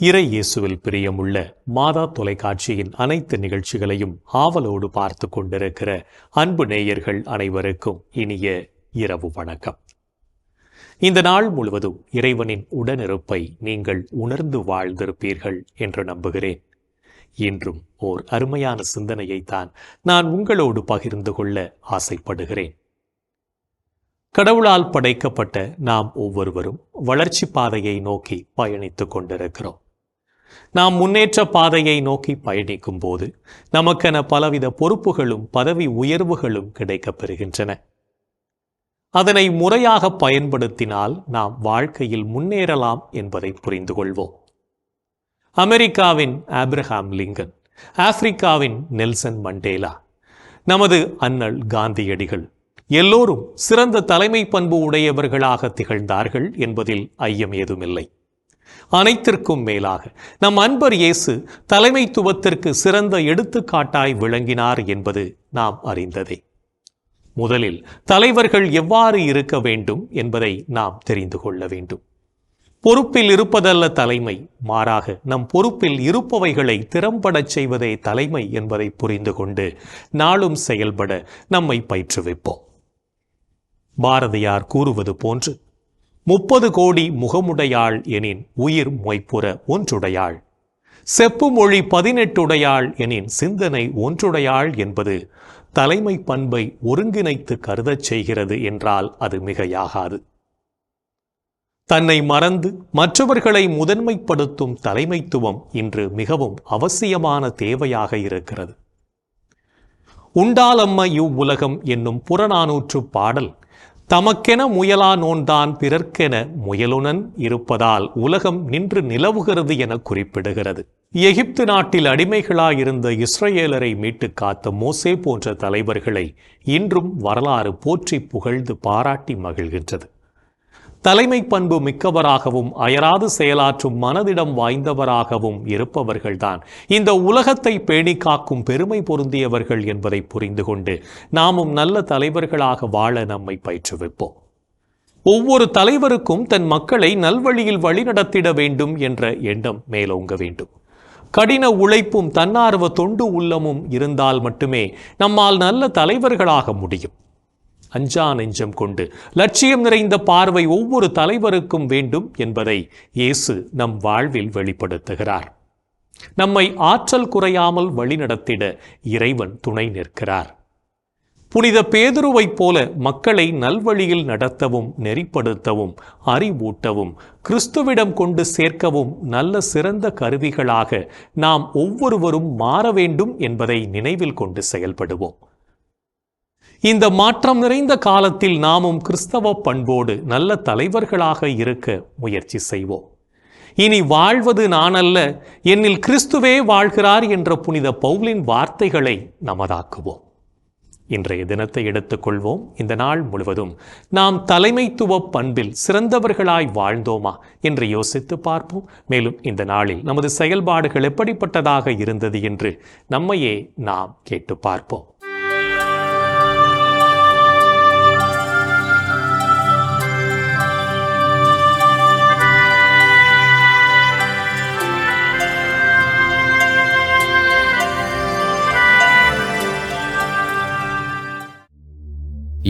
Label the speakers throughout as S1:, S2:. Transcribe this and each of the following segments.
S1: இறை இயேசுவில் பிரியமுள்ள மாதா தொலைக்காட்சியின் அனைத்து நிகழ்ச்சிகளையும் ஆவலோடு பார்த்து கொண்டிருக்கிற அன்பு நேயர்கள் அனைவருக்கும் இனிய இரவு வணக்கம். இந்த நாள் முழுவதும் இறைவனின் உடனிருப்பை நீங்கள் உணர்ந்து வாழ்ந்திருப்பீர்கள் என்று நம்புகிறேன். இன்றும் ஓர் அருமையான சிந்தனையைத்தான் நான் உங்களோடு பகிர்ந்து கொள்ள ஆசைப்படுகிறேன். கடவுளால் படைக்கப்பட்ட நாம் ஒவ்வொருவரும் வளர்ச்சி பாதையை நோக்கி பயணித்துக் கொண்டிருக்கிறோம். நாம் முன்னேற்ற பாதையை நோக்கி பயணிக்கும் போது நமக்கென பலவித பொறுப்புகளும் பதவி உயர்வுகளும் கிடைக்கப் பெறுகின்றன. அதனை முறையாக பயன்படுத்தினால் நாம் வாழ்க்கையில் முன்னேறலாம் என்பதை புரிந்து கொள்வோம். அமெரிக்காவின் ஆப்ரஹாம் லிங்கன், ஆப்பிரிக்காவின் நெல்சன் மண்டேலா, நமது அண்ணல் காந்தியடிகள் எல்லோரும் சிறந்த தலைமை பண்பு உடையவர்களாக திகழ்ந்தார்கள் என்பதில் ஐயம் ஏதுமில்லை. அனைத்திற்கும் மேலாக நம் அன்பர் இயேசு தலைமைத்துவத்திற்கு சிறந்த எடுத்துக்காட்டாய் விளங்கினார் என்பது நாம் அறிந்ததே. முதலில் தலைவர்கள் எவ்வாறு இருக்க வேண்டும் என்பதை நாம் தெரிந்து கொள்ள வேண்டும். பொறுப்பில் இருப்பதல்ல தலைமை, மாறாக நம் பொறுப்பில் இருப்பவைகளை திறம்படச் செய்வதே தலைமை என்பதை புரிந்து கொண்டு நாளும் செயல்பட நம்மை பயிற்றுவிப்போம். பாரதியார் கூறுவது போன்று, 30 கோடி முகமுடையாள் எனின் உயிர் மொய்ப்புற ஒன்றுடையாள், செப்பு மொழி 18 உடையாள் எனின் சிந்தனை ஒன்றுடையாள் என்பது தலைமை பண்பை ஒருங்கிணைத்து கருதச் செய்கிறது என்றால் அது மிகையாகாது. தன்னை மறந்து மற்றவர்களை முதன்மைப்படுத்தும் தலைமைத்துவம் இன்று மிகவும் அவசியமான தேவையாக இருக்கிறது. உண்டாலம்ம இவ்வுலகம் என்னும் புறநானூற்று பாடல் தமக்கென முயலா நோன்தான் பிறர்க்கென முயலுடன் இருப்பதால் உலகம் நின்று நிலவுகிறது என குறிப்பிடுகிறது. எகிப்து நாட்டில் அடிமைகளாயிருந்த இஸ்ரேலரை மீட்டு காத்த மோசே போன்ற தலைவர்களை இன்றும் வரலாறு போற்றி புகழ்ந்து பாராட்டி மகிழ்கின்றது. தலைமை பண்பு மிக்கவராகவும் அயராது செயலாற்றும் மனதிடம் வாய்ந்தவராகவும் இருப்பவர்கள்தான் இந்த உலகத்தை பேணி காக்கும் பெருமை பொருந்தியவர்கள் என்பதை புரிந்து கொண்டு நாமும் நல்ல தலைவர்களாக வாழ நம்மை பயிற்றுவிப்போம். ஒவ்வொரு தலைவருக்கும் தன் மக்களை நல்வழியில் வழிநடத்திட வேண்டும் என்ற எண்ணம் மேலோங்க வேண்டும். கடின உழைப்பும் தன்னார்வ தொண்டு உள்ளமும் இருந்தால் மட்டுமே நம்மால் நல்ல தலைவர்களாக முடியும். அஞ்சா நெஞ்சம் கொண்டு லட்சியம் நிறைந்த பார்வை ஒவ்வொரு தலைவருக்கும் வேண்டும் என்பதை இயேசு நம் வாழ்வில் வெளிப்படுத்துகிறார். நம்மை ஆற்றல் குறையாமல் வழிநடத்திட இறைவன் துணை நிற்கிறார். புனித பேதுருவைப் போல மக்களை நல்வழியில் நடத்தவும் நெறிப்படுத்தவும் அறிவூட்டவும் கிறிஸ்துவிடம் கொண்டு சேர்க்கவும் நல்ல சிறந்த கருவிகளாக நாம் ஒவ்வொருவரும் மாற வேண்டும் என்பதை நினைவில் கொண்டு செயல்படுவோம். இந்த மாற்றம் நிறைந்த காலத்தில் நாமும் கிறிஸ்தவ பண்போடு நல்ல தலைவர்களாக இருக்க முயற்சி செய்வோம். இனி வாழ்வது நானல்ல, என்னில் கிறிஸ்துவே வாழ்கிறார் என்ற புனித பவுலின் வார்த்தைகளை நமதாக்குவோம். இன்றைய தினத்தை எடுத்துக்கொள்வோம். இந்த நாள் முழுவதும் நாம் தலைமைத்துவ பண்பில் சிறந்தவர்களாய் வாழ்ந்தோமா என்று யோசித்து பார்ப்போம். மேலும் இந்த நாளில் நமது செயல்பாடுகள் எப்படிப்பட்டதாக இருந்தது என்று நம்மையே நாம் கேட்டு பார்ப்போம்.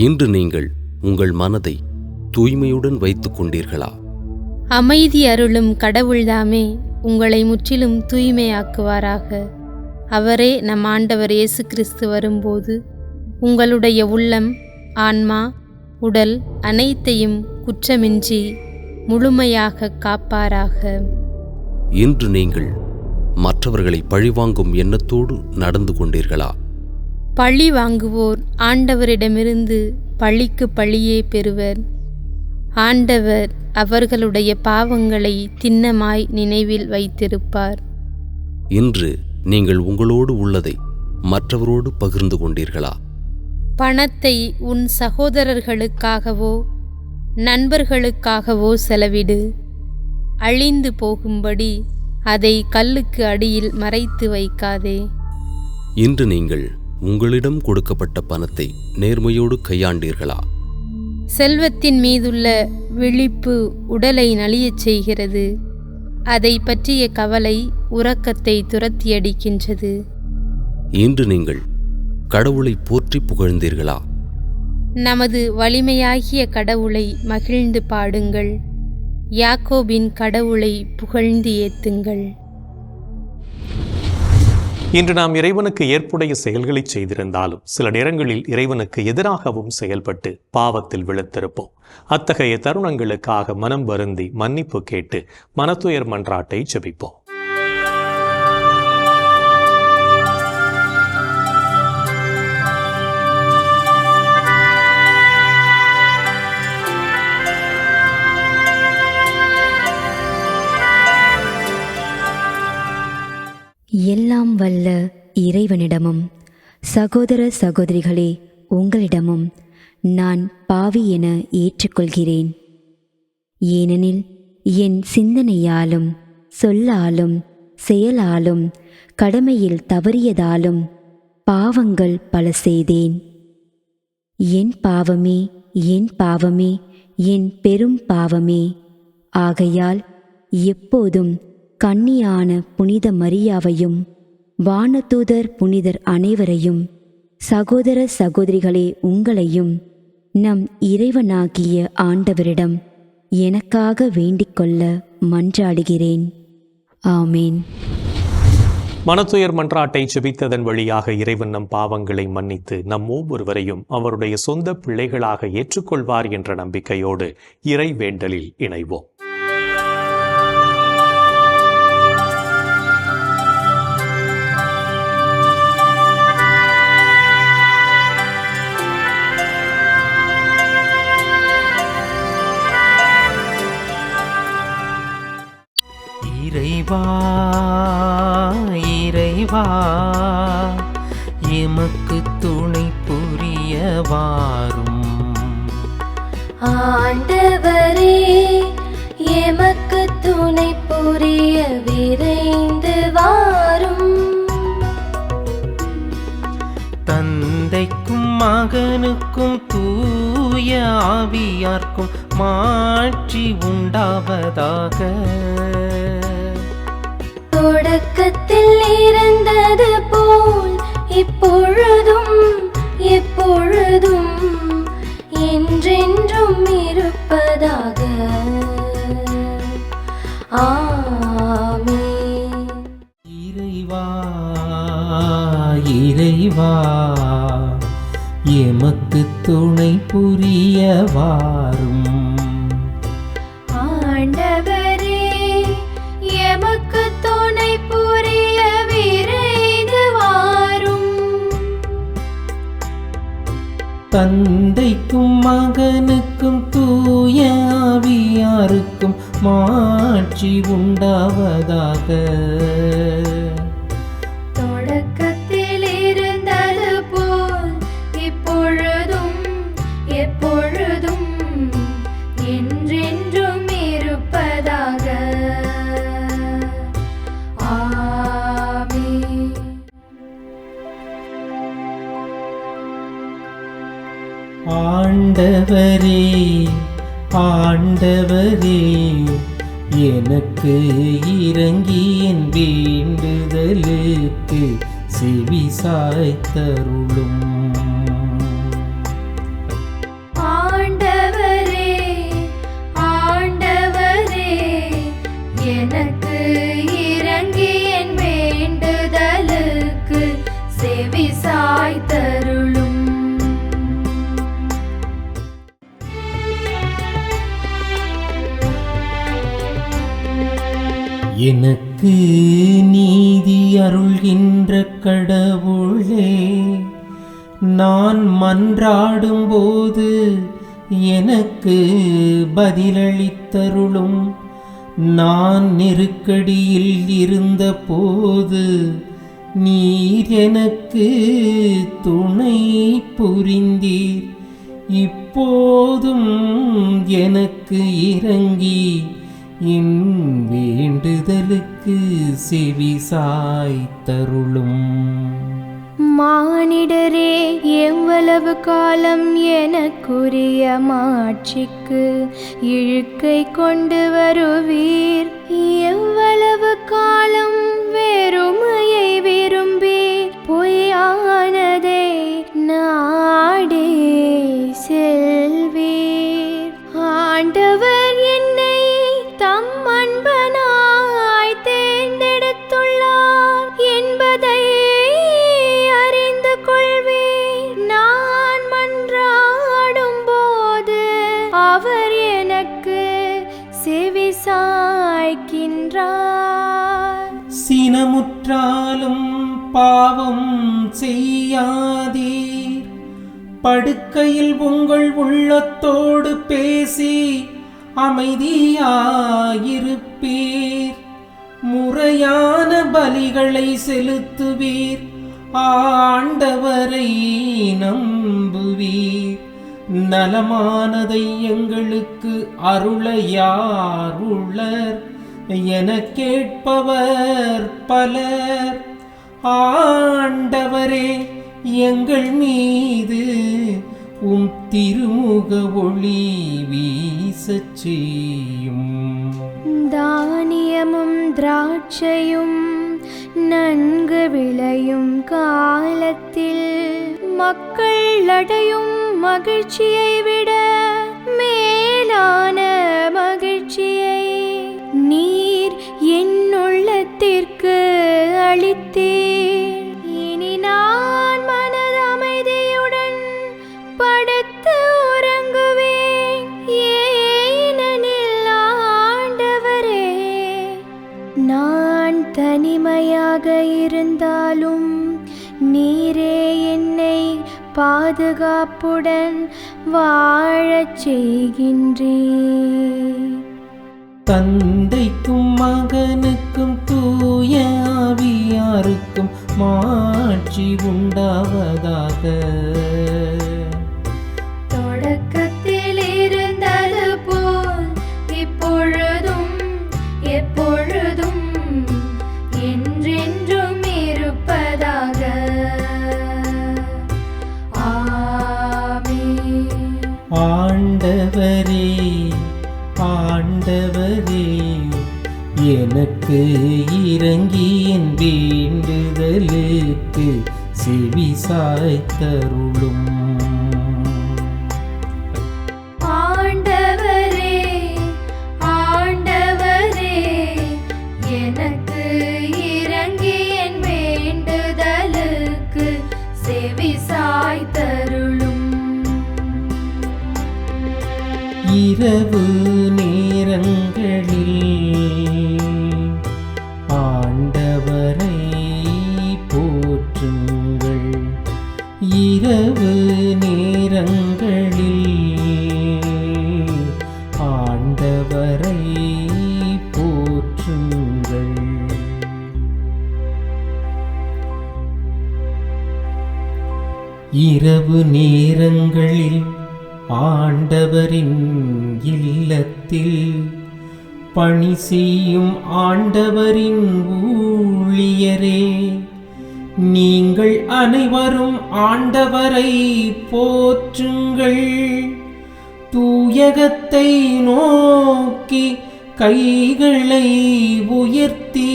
S2: இன்று நீங்கள் உங்கள் மனதை தூய்மையுடன் வைத்துக் கொண்டீர்களா?
S3: அமைதி அருளும் கடவுள்தாமே உங்களை முற்றிலும் தூய்மையாக்குவாராக. அவரே நம் ஆண்டவர் இயேசு கிறிஸ்து வரும்போது உங்களுடைய உள்ளம், ஆன்மா, உடல் அனைத்தையும் குற்றமின்றி முழுமையாக காப்பாராக.
S2: இன்று நீங்கள் மற்றவர்களை பழிவாங்கும் எண்ணத்தோடு நடந்து கொண்டீர்களா?
S3: பழி வாங்குவோர் ஆண்டவரிடமிருந்து பழிக்கு பழியே பெறுவர். ஆண்டவர் அவர்களுடைய பாவங்களை திண்ணமாய் நினைவில் வைத்திருப்பார்.
S2: இன்று நீங்கள் உங்களோடு உள்ளதை மற்றவரோடு பகிர்ந்து கொண்டீர்களா?
S3: பணத்தை உன் சகோதரர்களுக்காகவோ நண்பர்களுக்காகவோ செலவிடு. அழிந்து போகும்படி அதை கல்லுக்கு அடியில் மறைத்து வைக்காதே.
S2: இன்று நீங்கள் உங்களிடம் கொடுக்கப்பட்ட பணத்தை நேர்மையோடு கையாண்டீர்களா?
S3: செல்வத்தின் மீதுள்ள விழிப்பு உடலை நலியச் செய்கிறது. அதை பற்றிய கவலை உறக்கத்தை துரத்தியடிக்கின்றது.
S2: இன்று நீங்கள் கடவுளை போற்றி புகழ்ந்தீர்களா?
S3: நமது வலிமையாகிய கடவுளை மகிழ்ந்து பாடுங்கள். யாக்கோபின் கடவுளை புகழ்ந்து ஏத்துங்கள்.
S1: இன்று நாம் இறைவனுக்கு ஏற்புடைய செயல்களை செய்திருந்தாலும் சில நேரங்களில் இறைவனுக்கு எதிராகவும் செயல்பட்டு பாவத்தில் விழுத்திருப்போம். அத்தகைய தருணங்களுக்காக மனம் வருந்தி மன்னிப்பு கேட்டு மனத்துயர் மன்றாட்டை ஜெபிப்போம்.
S4: எல்லாம் வல்ல இறைவனிடமும் சகோதர சகோதரிகளே உங்களிடமும் நான் பாவி என ஏற்றுக்கொள்கிறேன். ஏனெனில் என் சிந்தனையாலும் சொல்லாலும் செயலாலும் கடமையில் தவறியதாலும் பாவங்கள் பல செய்தேன். என் பாவமே, என் பாவமே, என் பெரும் பாவமே. ஆகையால் எப்போதும் கன்னியான புனித மரியாவையும் வானதூதர் புனிதர் அனைவரையும் சகோதர சகோதரிகளே உங்களையும் நம் இறைவனாகிய ஆண்டவரிடம் எனக்காக வேண்டிக்கொள்ள மன்றாடுகிறேன். ஆமேன்.
S1: மனத்துயர் மன்றாட்டை ஜெபித்ததன் வழியாக இறைவன் நம் பாவங்களை மன்னித்து நம் ஒவ்வொருவரையும் அவருடைய சொந்த பிள்ளைகளாக ஏற்றுக்கொள்வார் என்ற நம்பிக்கையோடு இறை வேண்டலில் இணைவோம்.
S5: இறைவா இறைவா எமக்கு துணை புரிய வாரும்.
S6: ஆண்டவரே எமக்கு துணை புரிய விரைந்து வாரும்.
S5: தந்தைக்கும் மகனுக்கும் தூய ஆவியார்க்கும் மாட்சி உண்டாவதாக.
S6: தொடக்கத்தில் இருந்தது போல் இப்பொழுதும் எப்பொழுதும் என்றென்றும் இருப்பதாக. ஆமென்.
S5: இறைவா இறைவா எமக்கு துணை புரிய வாரும்.
S6: ஆண்டவரே எமக்கு துணை புரிய விரைந்து வாரும்.
S5: தந்தைக்கும் மகனுக்கும் தூய ஆவியாருக்கும் மாட்சி உண்டாவதாக.
S6: தொடக்கத்தில் இருந்தது போல் இப்பொழுதும் எப்பொழுதும் என்றென்றும் இருப்பதாக. ஆமென்.
S5: ஆண்டவரே ஆண்டவரே எனக்கு இரங்கி என் வேண்டுதலுக்கு செவி சாய்த்தருளும்.
S6: ஆண்டவரே ஆண்டவரே எனக்கு இரங்கி என் வேண்டுதலுக்கு செவி சாய்த்தருளும்.
S5: எனக்கு நீதி அருள்கின்ற கடவுளே, நான் மன்றாடும்போது எனக்கு பதிலளித்தருளும். நான் நெருக்கடியில் இருந்தபோது நீர் எனக்கு துணை புரிந்தீர். இப்போதும் எனக்கு இரங்கி என் வேண்டுதலுக்கு செவி சாய்த்தருளும்.
S6: மானிடரே, எவ்வளவு காலம் எனக்குரிய மாட்சிக்கு இழுக்கை கொண்டு வருவீர்? எவ்வளவு காலம் வெறுமையை விரும்பி பொய்யானதை நாடே செல்வீர்? ஆண்டவர் என்னை தம் அன்பனாய் தேர்ந்தெடுத்துள்ளார் என்பதை அறிந்து கொள்வீர். நான் மன்றாடும் போது அவர் எனக்கு செவி சாய்க்கின்றார்.
S5: சினமுற்றாலும் பாவம் செய்யாதீர். படுக்கையில் உங்கள் உள்ளத்தோடு பேசி அமைதியாயிருப்பீர். முறையான பலிகளை செலுத்துவீர். ஆண்டவரை நம்புவீர். நலமானதை எங்களுக்கு அருள யார் உள்ளர் என கேட்பவர் பலர். ஆண்டவரே, எங்கள் மீது உம் திருமுக ஒளி வீசச் செய்யும்.
S6: தானியமும் திராட்சையும் நன்கு விளையும் காலத்தில் மக்கள் அடையும் மகிழ்ச்சியை விட மேலான மகிழ்ச்சியை நீர் என் உள்ளத்திற்கு அளித்தீர். இனி நான் மனது அமைதியுடன் படுத்து உறங்குவேன். ஏனெனில் ஆண்டவரே, நான் தனிமையாக இருந்தாலும் நீரே என்னை பாதுகாப்புடன் வாழச் செய்கின்றீர்.
S5: தந்தைக்கும் மகனுக்கும் தூய ஆவியாருக்கும் மாட்சி உண்டாவதாக.
S6: தொடக்கத்தில் இருந்தது போல் இப்பொழுதும் எப்பொழுதும் என்றென்றும் இருப்பதாக. ஆமென்.
S5: ஆண்டவரே, ஆண்டவரே, எனக்கு இரங்கி என் வேண்டுதலுக்கு செவி சாய்த்தருளும்.
S6: ஆண்டவரே, ஆண்டவரே, எனக்கு இரங்கி என் வேண்டுதலுக்கு செவி சாய்த்தருளும்.
S5: இரவு நேரங்களில் ஆண்டவரை போற்றுங்கள். இரவு நேரங்களில் ஆண்டவரை போற்றுங்கள். இரவு நேரங்களில் ஆண்டவரின் இல்லத்தில் பணி செய்யும் ஆண்டவரின் ஊழியரே, நீங்கள் அனைவரும் ஆண்டவரை போற்றுங்கள். தூயகத்தை நோக்கி கைகளை உயர்த்தி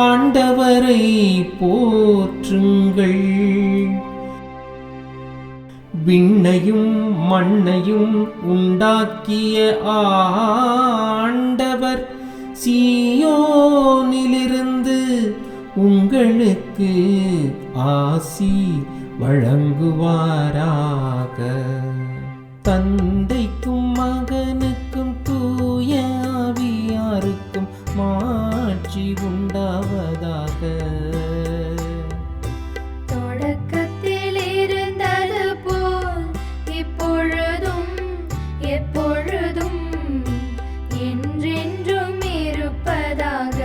S5: ஆண்டவரை போற்றுங்கள். விண்ணையும் மண்ணையும் உண்டாக்கிய ஆண்டவர் சீயோனிலிருந்து உங்களுக்கு ஆசி வழங்குவாராக. தந்தைக்கும் மகனுக்கும் தூய ஆவியாருக்கும் மாட்சி உண்டாவதாக.
S6: தொடக்கத்தில் இருந்தது போல் இப்பொழுதும் எப்பொழுதும் என்றென்றும் இருப்பதாக.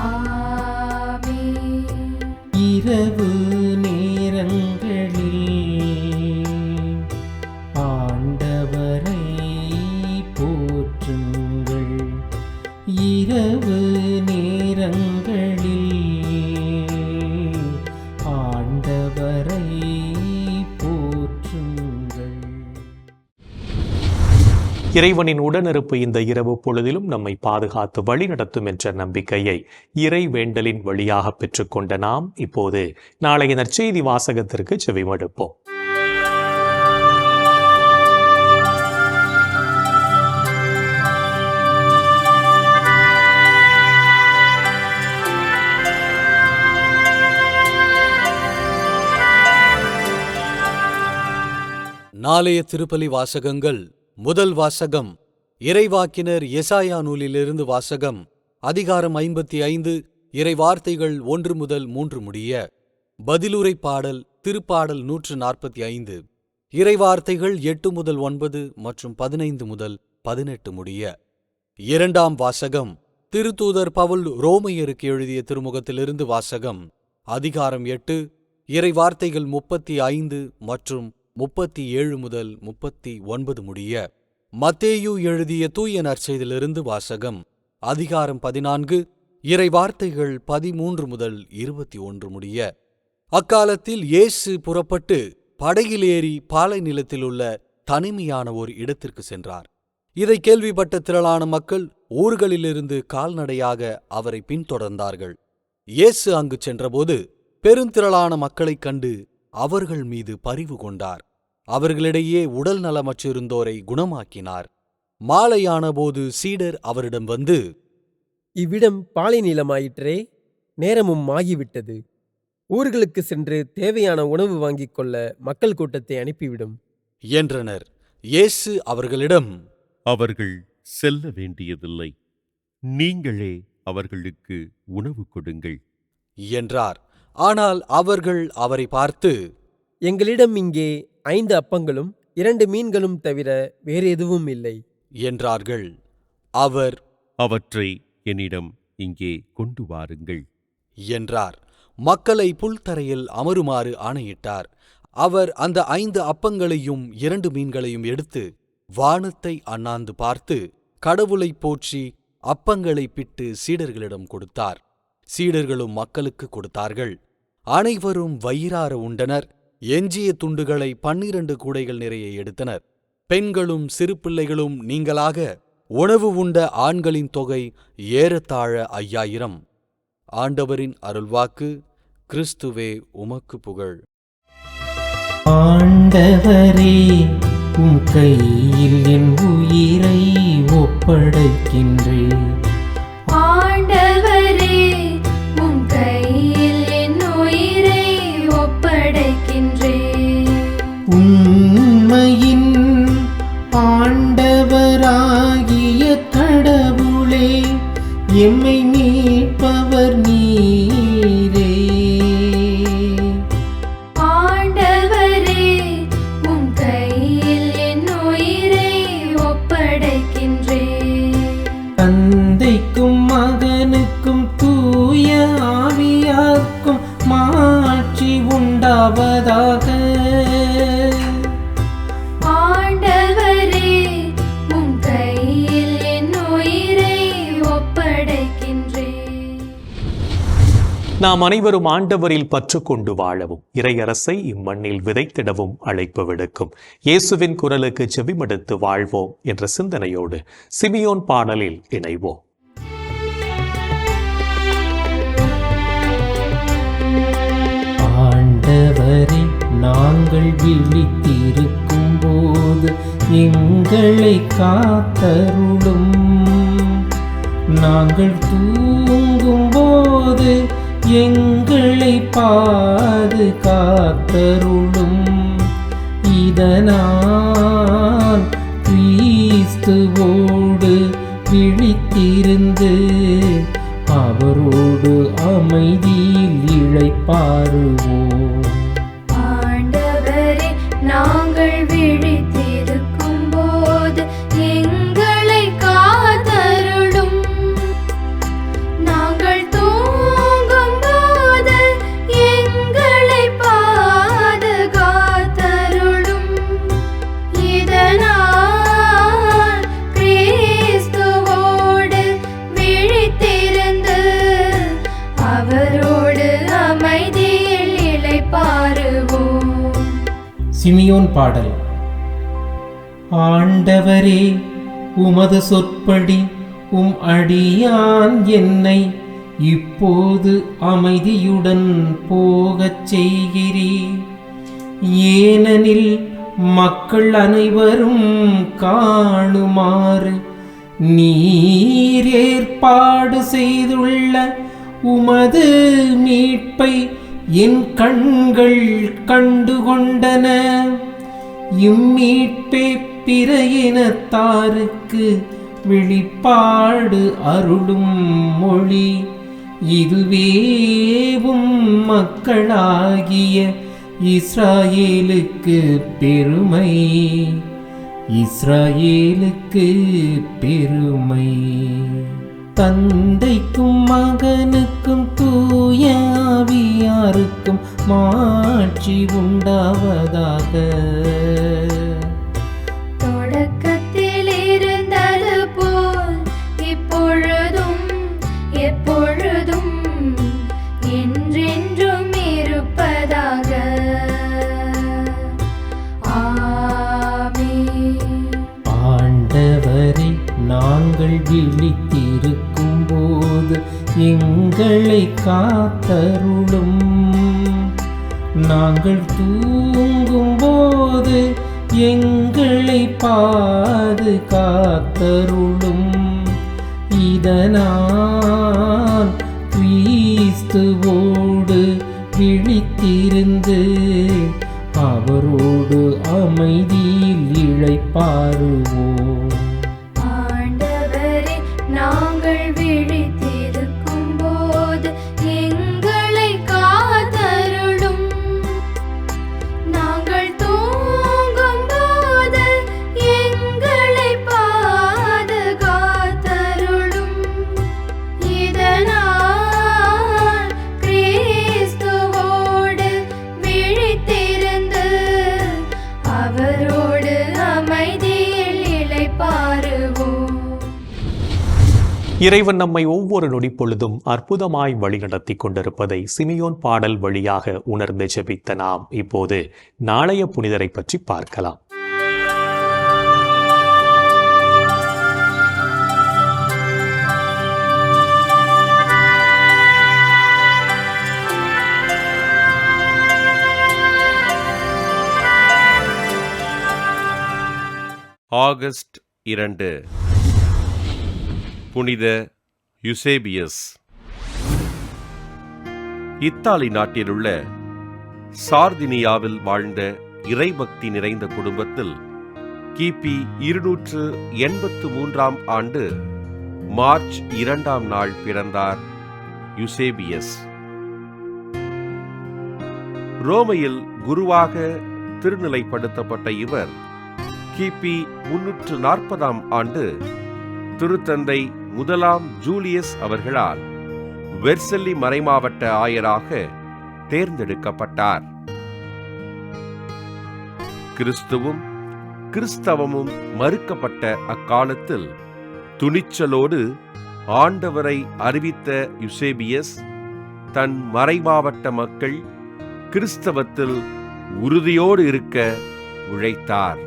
S6: ஆமென்.
S5: இரவு நேரங்களில் ஆண்டவரை போற்றுங்கள். இரவு நேரங்களில்
S1: இறைவனின் உடனிருப்பு இந்த இரவு பொழுதிலும் நம்மை பாதுகாத்து வழிநடத்தும் என்ற நம்பிக்கையை இறை வேண்டலின் வழியாக பெற்றுக்கொண்ட நாம் இப்போது நாளைய நற்செய்தி வாசகத்திற்கு செவிமடுப்போம்.
S7: நாளைய திருப்பலி வாசகங்கள். முதல் வாசகம் இறைவாக்கினர் எசாயா நூலிலிருந்து வாசகம். அதிகாரம் 55, இறைவார்த்தைகள் 1 முதல் 3 முடிய. பதிலுரை பாடல் திருப்பாடல் 145. இறைவார்த்தைகள் 8 முதல் 9 மற்றும் 15 முதல் 18 முடிய. இரண்டாம் வாசகம் திருத்தூதர் பவுல் ரோமையருக்கு எழுதிய திருமுகத்திலிருந்து வாசகம். அதிகாரம் 8, இறைவார்த்தைகள் 35 மற்றும் 37 முதல் 39 முடிய. மத்தேயு எழுதிய தூய நற்செய்தியிலிருந்து வாசகம். அதிகாரம் 14, இறைவார்த்தைகள் 13 முதல் 21 முடிய. அக்காலத்தில் இயேசு புறப்பட்டு படகில் ஏறி பாலை நிலத்திலுள்ள தனிமையான ஒரு இடத்திற்கு சென்றார். இதை கேள்விப்பட்ட திரளான மக்கள் ஊர்களிலிருந்து கால்நடையாக அவரை பின்தொடர்ந்தார்கள். இயேசு அங்கு சென்றபோது பெருந்திரளான மக்களைக் கண்டு அவர்கள் மீது பரிவு கொண்டார். அவர்களிடையே உடல் நலமற்றிருந்தோரை குணமாக்கினார். மாலையானபோது சீடர் அவரிடம் வந்து,
S8: இவ்விடம் பாலை நிலமாயிற்றே, நேரமும் ஆகிவிட்டது. ஊர்களுக்கு சென்று தேவையான உணவு வாங்கிக் கொள்ள மக்கள் கூட்டத்தை அனுப்பிவிடும்
S7: என்றனர். இயேசு அவர்களிடம்,
S9: அவர்கள் செல்ல வேண்டியதில்லை, நீங்களே அவர்களுக்கு உணவு கொடுங்கள்
S7: என்றார். ஆனால் அவர்கள் அவரை பார்த்து,
S8: எங்களிடம் இங்கே 5 அப்பங்களும் 2 மீன்களும் தவிர வேறு எதுவும் இல்லை
S7: என்றார்கள். அவர்,
S9: அவற்றை என்னிடம் இங்கே கொண்டு வாருங்கள்
S7: என்றார். மக்களை புல்தரையில் அமருமாறு ஆணையிட்டார். அவர் அந்த 5 அப்பங்களையும் 2 மீன்களையும் எடுத்து வானத்தை அண்ணாந்து பார்த்து கடவுளை போற்றி அப்பங்களை பிட்டு சீடர்களிடம் கொடுத்தார். சீடர்களும் மக்களுக்கு கொடுத்தார்கள். அனைவரும் வயிறார உண்டனர். எஞ்சிய துண்டுகளை 12 கூடைகள் நிறைய எடுத்தனர். பெண்களும் சிறு பிள்ளைகளும் நீங்களாக உணவு உண்ட ஆண்களின் தொகை ஏறத்தாழ 5000. ஆண்டவரின் அருள்வாக்கு. கிறிஸ்துவே உமக்கு புகழ்.
S5: ஆண்டவரே, உம் கையில் என் உயிரை ஒப்படைக்கின்றேன்.
S6: ஆண்டவரே, உம் கையில் என் உயிரை ஒப்படைக்கின்றேன்.
S5: உண்மையின் ஆண்டவராகிய கடவுளே, எம்மை மீட்பவர் நீரே.
S6: ஆண்டவரே, உம் கையில் என் உயிரை ஒப்படைக்கின்றேன்.
S5: தந்தைக்கும் மகனுக்கும் தூய ஆவியார்க்கும் மாட்சி உண்டாவதாக.
S6: ஆண்டவரே, உம் கையில் என் உயிரை ஒப்படைக்கின்றேன்.
S1: நாம் அனைவரும் ஆண்டவரில் பற்று கொண்டு வாழவும் இறையரசை இம்மண்ணில் விதைத்திடவும் அழைப்பு விடுக்கும் இயேசுவின் குரலுக்கு செவிமடுத்து வாழ்வோம் என்ற சிந்தனையோடு சிமியோன் பாடலில் இணைவோம்.
S5: ஆண்டவரே, நாங்கள் விழித்திருக்கும் போது எங்களை காத்தருளும். நாங்கள் தூங்கும் போது எங்களை பாதுகாத்தருளும். இதனால் கிறிஸ்துவோடு விழித்திருந்து அவரோடு அமைதியில் இளைப்பாறுவோம்.
S6: ஆண்டவரே, நாங்கள் விழித்திருக்கும் போது எங்களை காத்தருளும். நாங்கள் தூங்கும் போது எங்களை பாதுகாத்தருளும். இதனால் கிறிஸ்துவோடு விழித்திருந்து அவரோடு அமைதியில் இளைப்பாறுவோம்.
S5: சிமியோன் பாடல். ஆண்டவரே, உமது சொற்படி அடியான் என்னை இப்போது அமைதியுடன் போகச் செய்கிறீர். ஏனெனில் மக்கள் அனைவரும் காணுமாறு நீர் ஏற்பாடு செய்துள்ள உமது மீட்பை என் கண்கள் கண்டுகொண்டன. இம்மீட்பே பிற இனத்தாருக்கு வெளிப்பாடு அருளும் மொழி. இதுவேவும் மக்களாகிய இஸ்ராயேலுக்கு பெருமை, இஸ்ராயேலுக்கு பெருமை. தந்தைக்கும் மகனுக்கும் தூய ஆவியாருக்கும் மாட்சி உண்டாவதாக.
S6: தொடக்கத்தில் இருந்தது போல் இப்பொழுதும் எப்பொழுதும் என்றென்றும் இருப்பதாக. ஆமென்.
S5: ஆண்டவரே, நாங்கள் விழித்திருக்கும் போது எங்களை காத்தருளும். நாங்கள் தூங்கும் போது எங்களை பாதுகாத்தருளும். இதனால் கிறிஸ்துவோடு விழித்திருந்து அவரோடு அமைதியில் இளைப்பாறுவோம்.
S6: ஆண்டவரே, நாங்கள் விழித்திருக்கும் போது எங்களை காத்தருளும். நாங்கள் தூங்கும் போது எங்களை பாதுகாத்தருளும். இதனால் கிறிஸ்துவோடு விழித்திருந்து அவரோடு அமைதியில் இளைப்பாறுவோம்.
S1: இறைவன் நம்மை ஒவ்வொரு நொடி பொழுதும் அற்புதமாய் வழிநடத்தி கொண்டிருப்பதை சிமியோன் பாடல் வழியாக உணர்ந்து ஜெபித்த நாம் இப்போது நாளைய புனிதரை பற்றி பார்க்கலாம்.
S9: ஆகஸ்ட் 2. புனித யுசேபியஸ். இத்தாலி நாட்டிலுள்ள சார்தினியாவில் வாழ்ந்த இறைபக்தி நிறைந்த குடும்பத்தில் கிபி 283 ஆண்டு மார்ச் 2 நாள் பிறந்தார் யுசேபியஸ். ரோமையில் குருவாக திருநிலைப்படுத்தப்பட்ட இவர் கிபி 340 ஆண்டு திருத்தந்தை 1 ஜூலியஸ் அவர்களால் வெர்செல்லி மறைமாவட்ட ஆயராக தேர்ந்தெடுக்கப்பட்டார். கிறிஸ்துவும் கிறிஸ்தவமும் மறுக்கப்பட்ட அக்காலத்தில் துணிச்சலோடு ஆண்டவரை அறிவித்த யுசேபியஸ் தன் மறைமாவட்ட மக்கள் கிறிஸ்தவத்தில் உறுதியோடு இருக்க உழைத்தார்.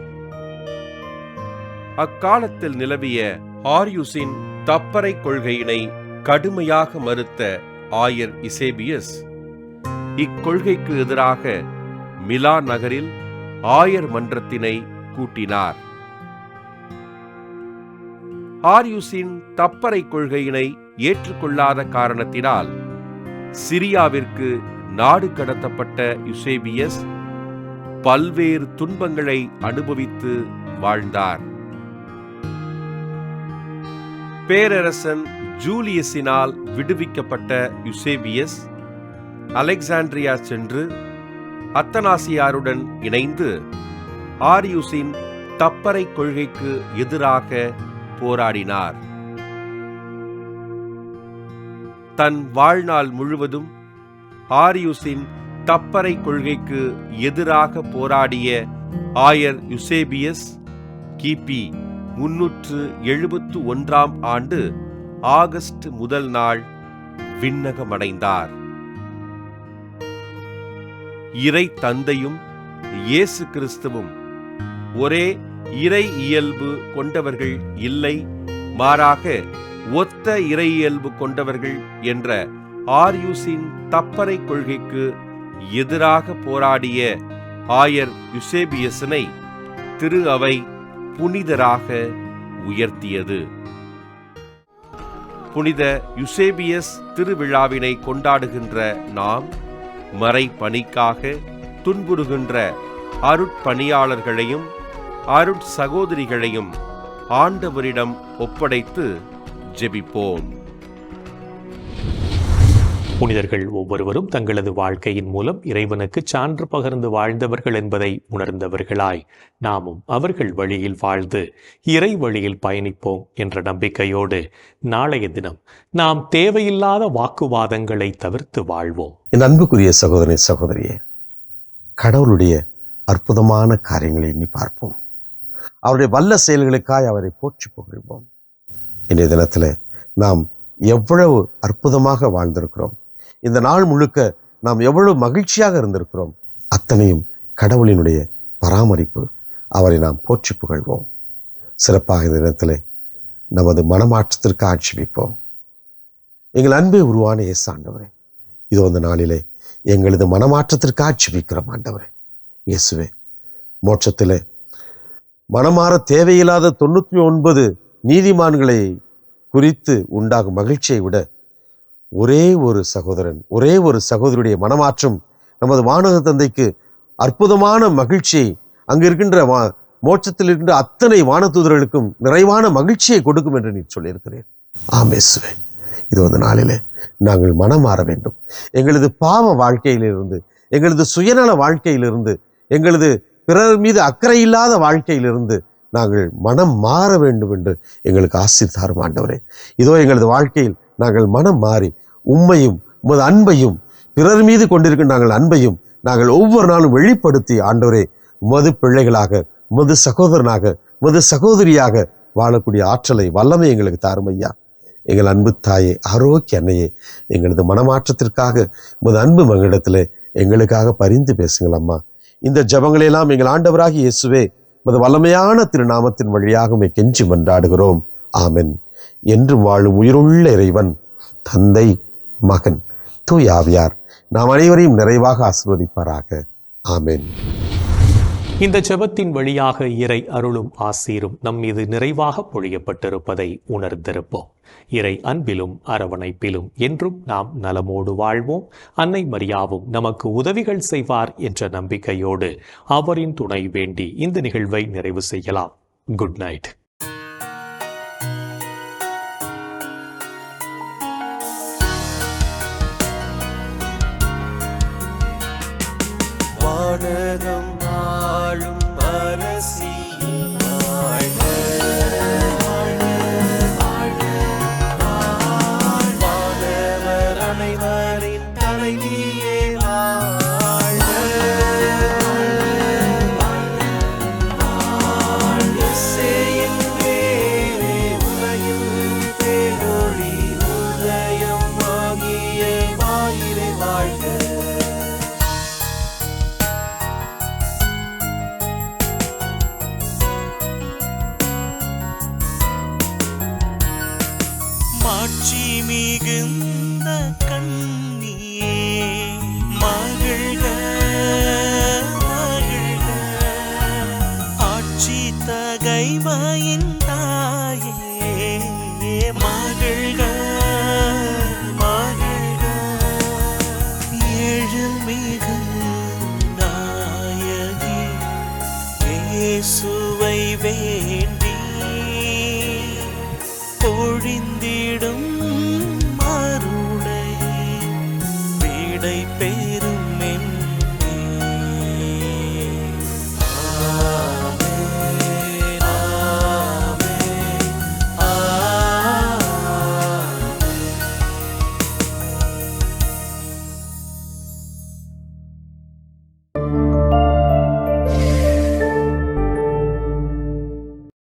S9: அக்காலத்தில் நிலவிய ஆரியுசின் தப்பறை கொள்கையினை கடுமையாக மறுத்த ஆயர் யுசேபியஸ் இக்கொள்கைக்கு எதிராக மிலான் நகரில் ஆயர் மன்றத்தினை கூட்டினார். ஆரியுசின் தப்பறை கொள்கையினை ஏற்றுக்கொள்ளாத காரணத்தினால் சிரியாவிற்கு நாடு கடத்தப்பட்ட யுசேபியஸ் பல்வேறு துன்பங்களை அனுபவித்து வாழ்ந்தார். பேரரசன் ஜூலியஸினால் விடுவிக்கப்பட்ட யுசேபியஸ் அலெக்சாண்ட்ரியா சென்று அத்தனாசியாருடன் இணைந்து ஆரியுசின் தப்பறை கொள்கைக்கு எதிராக போராடினார். தன் வாழ்நாள் முழுவதும் ஆரியுசின் தப்பறை கொள்கைக்கு எதிராக போராடிய ஆயர் யுசேபியஸ் கிபி 371 ஆண்டு ஆகஸ்ட் 1 விண்ணகமடைந்தார். இறை தந்தையும் இயேசு கிறிஸ்துவும் ஒரே இறை இயல்பு கொண்டவர்கள் இல்லை, மாறாக ஒத்த இறை இயல்பு கொண்டவர்கள் என்ற ஆரியூசின் தப்பறை கொள்கைக்கு எதிராக போராடிய ஆயர் யுசேபியஸினை திரு அவை புனிதராக உயர்த்தியது. புனித யுசேபியஸ் திருவிழாவினை கொண்டாடுகின்ற நாம் மறை பணிக்காக துன்புறுகின்ற அருட்பணியாளர்களையும் அருட்சகோதரிகளையும் ஆண்டவரிடம் ஒப்படைத்து ஜெபிப்போம்.
S1: புனிதர்கள் ஒவ்வொருவரும் தங்களது வாழ்க்கையின் மூலம் இறைவனுக்கு சான்று பகர்ந்து வாழ்ந்தவர்கள் என்பதை உணர்ந்தவர்களாய் நாமும் அவர்கள் வழியில் வாழ்ந்து இறை வழியில் பயணிப்போம் என்ற நம்பிக்கையோடு நாளைய தினம் நாம் தேவையில்லாத வாக்குவாதங்களை தவிர்த்து வாழ்வோம்.
S10: என் அன்புக்குரிய சகோதரனே, சகோதரியே, கடவுளுடைய அற்புதமான காரியங்களை எண்ணி பார்ப்போம். அவருடைய வல்ல செயல்களுக்காய் அவரை போற்றி புகழ்வோம். இன்றைய தினத்தில் நாம் எவ்வளவு அற்புதமாக வாழ்ந்திருக்கிறோம், இந்த நாள் முழுக்க நாம் எவ்வளவு மகிழ்ச்சியாக இருந்திருக்கிறோம். அத்தனையும் கடவுளினுடைய பராமரிப்பு. அவரை நாம் போற்றி புகழ்வோம். சிறப்பாக இந்த தினத்தில் நமது மனமாற்றத்திற்கு ஆட்சேபிப்போம். எங்கள் அன்பே உருவான இயேசு ஆண்டவரே, இதோ அந்த நாளிலே எங்களது மனமாற்றத்திற்கு ஆட்சேபிக்கிறோம். ஆண்டவரே இயேசுவே, மோட்சத்திலே மனமாற தேவையில்லாத 99 நீதிமான்களை குறித்து உண்டாகும் மகிழ்ச்சியை விட ஒரே ஒரு சகோதரன், ஒரே ஒரு சகோதரியுடைய மனமாற்றம் நமது வானக தந்தைக்கு அற்புதமான மகிழ்ச்சியை, அங்கு இருக்கின்ற மோட்சத்தில் இருக்கின்ற அத்தனை வானதூதர்களுக்கும் நிறைவான மகிழ்ச்சியை கொடுக்கும் என்று நீ சொல்லியிருக்கிறேன். ஆமேசுவே, இது ஒரு நாளிலே நாங்கள் மனம் மாற வேண்டும். எங்களது பாவ வாழ்க்கையிலிருந்து, எங்களது சுயநல வாழ்க்கையிலிருந்து, எங்களது பிறர் மீது அக்கறை இல்லாத வாழ்க்கையிலிருந்து நாங்கள் மனம் மாற வேண்டும் என்று எங்களுக்கு ஆசீர்வாதம் ஆண்டவரே. இதோ எங்களது வாழ்க்கையில் நாங்கள் மனம் மாறி உம்மையும் உமது அன்பையும் பிறர் மீது கொண்டிருக்கின்ற நாங்கள் அன்பையும் நாங்கள் ஒவ்வொரு நாளும் வெளிப்படுத்தி ஆண்டவரே உமது பிள்ளைகளாக, உமது சகோதரனாக, உமது சகோதரியாக வாழக்கூடிய ஆற்றலை, வல்லமை எங்களுக்கு தாரும் ஐயா. எங்கள் அன்பு தாயே, ஆரோக்கிய அன்னையே, எங்களது மனமாற்றத்திற்காக உமது அன்பு மகளிடத்தில் எங்களுக்காக பரிந்து பேசுங்கள் அம்மா. இந்த ஜபங்களையெல்லாம் எங்கள் ஆண்டவராகிய இயேசுவே உமது வல்லமையான திருநாமத்தின் வழியாக உம்மை கெஞ்சி மன்றாடுகிறோம். ஆமென். என்றும் வாழும் உயிருள்ள இறைவன், தந்தை, மகன், தூய ஆவியார் நாம் அனைவரையும் நிறைவாக ஆசீர்வதிப்பாராக. ஆமென்.
S1: இந்த ஜெபத்தின் வழியாக இறை அருளும் ஆசீரும் நம் மீது நிறைவாக பொழியப்பட்டிருப்பதை உணர்ந்திருப்போம். இறை அன்பிலும் அரவணைப்பிலும் என்றும் நாம் நலமோடு வாழ்வோம். அன்னை மரியாவும் நமக்கு உதவிகள் செய்வார் என்ற நம்பிக்கையோடு அவரின் துணை வேண்டி இந்த நிகழ்வை நிறைவு செய்யலாம். Good night.
S11: வானகம் ஆளும் அரசி வாழ்க, வானவர் அனைவரின் தலைவியே வாழ்க, இசையின் வேரே உலகில் பேரொளி உதயம் ஆகிய வாயிலை வாழ்க. மாட்சி மிகுந்த